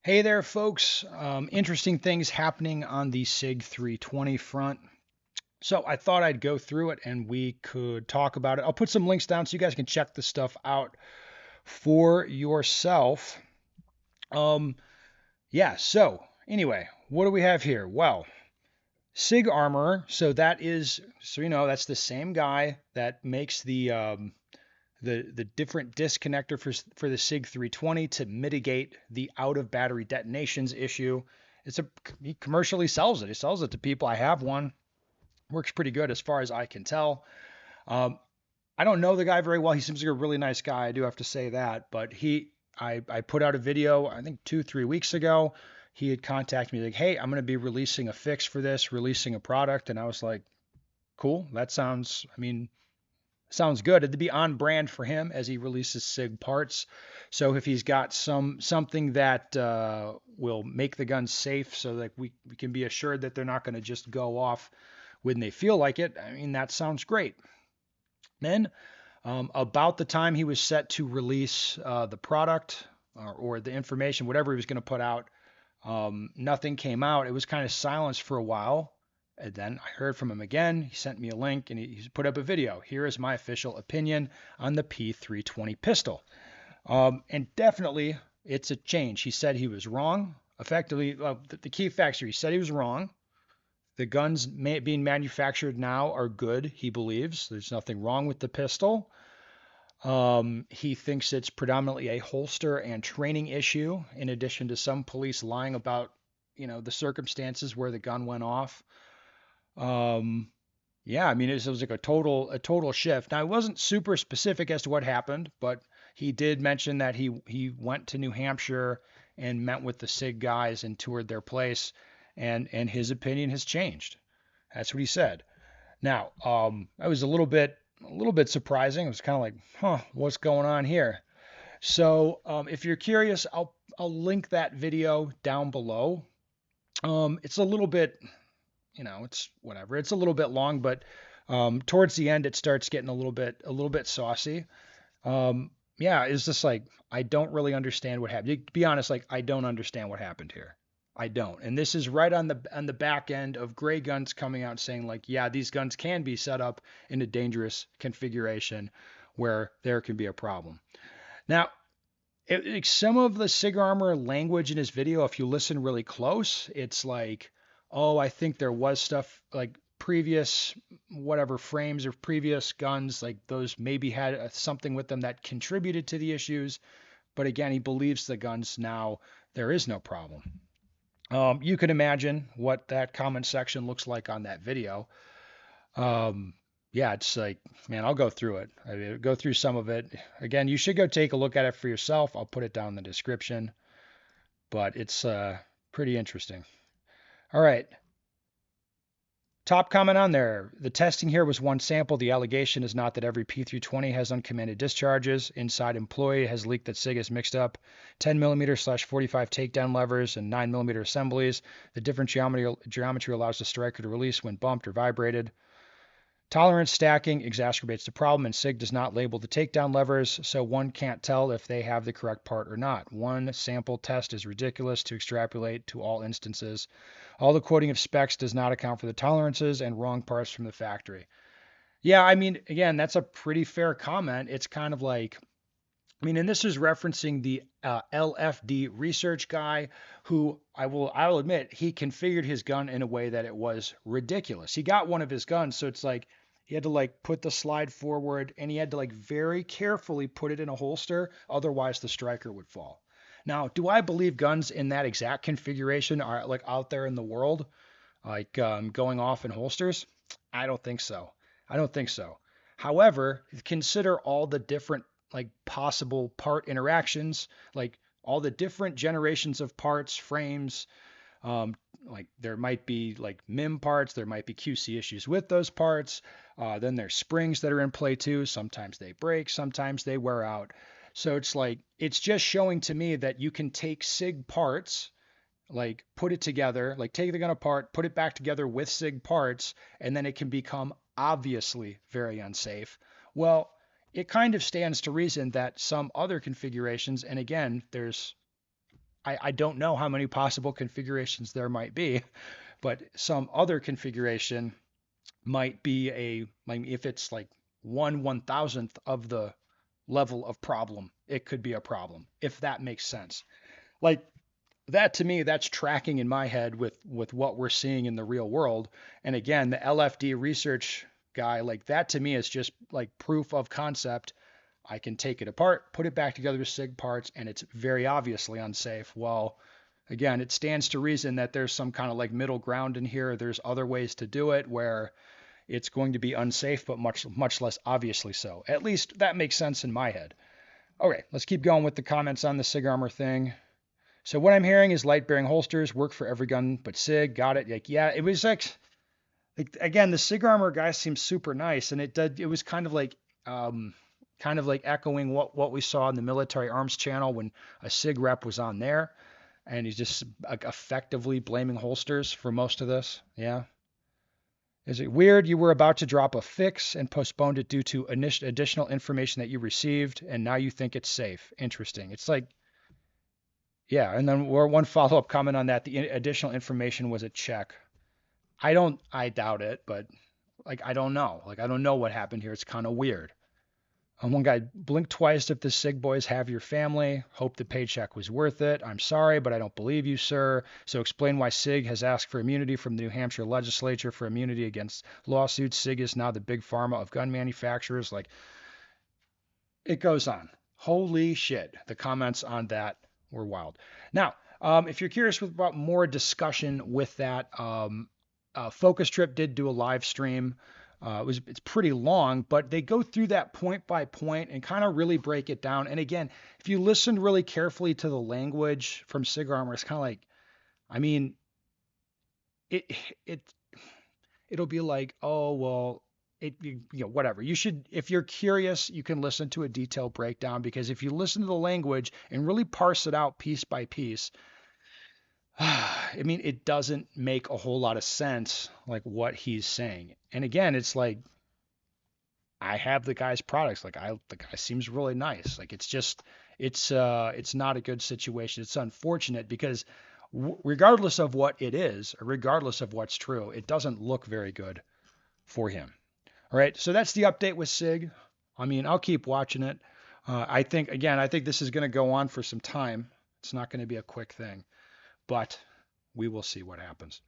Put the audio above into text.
Hey there, folks. Interesting things happening on the SIG 320 front. So I thought I'd go through it and we could talk about it. I'll put some links down so you guys can check the stuff out for yourself. Um, yeah, so anyway, what do we have here? Well, Sig Armorer. So that is, so that's the same guy that makes the different disconnector for the SIG 320 to mitigate the out of battery detonations issue. He commercially sells it. He sells it to people. I have one. Works pretty good as far as I can tell. Um, I don't know the guy very well. He seems like a really nice guy. I do have to say that. But I put out a video, I think 2, 3 weeks ago. He had contacted me like, hey, I'm going to be releasing a fix for this, releasing a product. And I was like, cool. That sounds, I mean, sounds good. It'd be on brand for him as he releases SIG parts. So if he's got something that will make the gun safe, so that we can be assured that they're not going to just go off when they feel like it, I mean that sounds great. Then about the time he was set to release the product or the information, whatever he was going to put out, nothing came out. It was kind of silenced for a while. And then I heard from him again. He sent me a link and he put up a video. Here is my official opinion on the P320 pistol. And definitely it's a change. He said he was wrong. Effectively, the key facts here, he said he was wrong. The guns being manufactured now are good, he believes. There's nothing wrong with the pistol. He thinks it's predominantly a holster and training issue, in addition to some police lying about, the circumstances where the gun went off. Um, yeah, I mean, it was like a total shift. Now, it wasn't super specific as to what happened, but he did mention that he went to New Hampshire and met with the SIG guys and toured their place, and his opinion has changed. That's what he said. Now, I was a little bit surprising. It was kind of like, huh, what's going on here? So, if you're curious, I'll link that video down below. It's a little bit, it's whatever. It's a little bit long, but towards the end, it starts getting a little bit saucy. Yeah, it's just like I don't really understand what happened. To be honest, like I don't understand what happened here. I don't. And this is right on the back end of Gray Guns coming out saying like, yeah, these guns can be set up in a dangerous configuration where there can be a problem. Now, some of the Sig Armor language in his video, if you listen really close, it's like, oh, I think there was stuff like previous whatever frames or previous guns, like those maybe had something with them that contributed to the issues. But again, he believes the guns now, there is no problem. You can imagine what that comment section looks like on that video. Um, yeah, it's like, man, I'll go through it. I mean, go through some of it. Again, you should go take a look at it for yourself. I'll put it down in the description, but it's pretty interesting. All right. Top comment on there. The testing here was one sample. The allegation is not that every P320 has uncommanded discharges. Inside employee has leaked that SIG has mixed up 10mm/45 takedown levers and 9mm assemblies. The different geometry allows the striker to release when bumped or vibrated. Tolerance stacking exacerbates the problem, and SIG does not label the takedown levers, so one can't tell if they have the correct part or not. One sample test is ridiculous to extrapolate to all instances. All the quoting of specs does not account for the tolerances and wrong parts from the factory. Yeah, I mean, again, that's a pretty fair comment. It's kind of like, I mean, and this is referencing the LFD research guy who I'll admit he configured his gun in a way that it was ridiculous. He got one of his guns, so it's like he had to like put the slide forward and he had to like very carefully put it in a holster, otherwise the striker would fall. Now, do I believe guns in that exact configuration are like out there in the world, like going off in holsters? I don't think so. I don't think so. However, consider all the different like possible part interactions, like all the different generations of parts, frames. Like there might be like MIM parts, there might be QC issues with those parts. Then there's springs that are in play too. Sometimes they break, sometimes they wear out. So it's like it's just showing to me that you can take SIG parts, like put it together, like take the gun apart, put it back together with SIG parts, and then it can become obviously very unsafe. Well, it kind of stands to reason that some other configurations, and again, there's I don't know how many possible configurations there might be, but some other configuration might be like if it's like 1/1000th of the level of problem, it could be a problem, if that makes sense. Like that to me, that's tracking in my head with what we're seeing in the real world. And again, the LFD research guy, like that to me is just like proof of concept. I can take it apart, put it back together with SIG parts, and it's very obviously unsafe. Well, again, it stands to reason that there's some kind of like middle ground in here. There's other ways to do it where it's going to be unsafe, but much less obviously so. At least that makes sense in my head. Okay, let's keep going with the comments on the Sig Armor thing. So what I'm hearing is light bearing holsters work for every gun but SIG. Got it. Like, yeah, it was like again, the Sig Armor guy seems super nice, and it was kind of like echoing what we saw in the military arms channel when a SIG rep was on there, and he's just like, effectively blaming holsters for most of this. Yeah. Is it weird you were about to drop a fix and postponed it due to additional information that you received, and now you think it's safe? Interesting. It's like, yeah, and then one follow-up comment on that, the additional information was a check. I doubt it, but like I don't know. Like I don't know what happened here. It's kind of weird. One guy, blink twice if the SIG boys have your family. Hope the paycheck was worth it. I'm sorry, but I don't believe you, sir. So explain why SIG has asked for immunity from the New Hampshire legislature for immunity against lawsuits. SIG is now the big pharma of gun manufacturers. Like, it goes on. Holy shit. The comments on that were wild. Now, if you're curious about more discussion with that, Focus Trip did do a live stream. It's pretty long, but they go through that point by point and kind of really break it down. And again, if you listen really carefully to the language from Sig Armorer, it's kind of like, I mean, it it it'll be like, oh well, whatever. You should, if you're curious, you can listen to a detailed breakdown, because if you listen to the language and really parse it out piece by piece, I mean, it doesn't make a whole lot of sense, like what he's saying. And again, it's like I have the guy's products. The guy seems really nice. Like it's not a good situation. It's unfortunate because regardless of what it is, or regardless of what's true, it doesn't look very good for him. All right, so that's the update with Sig. I mean, I'll keep watching it. I think this is going to go on for some time. It's not going to be a quick thing, but we will see what happens.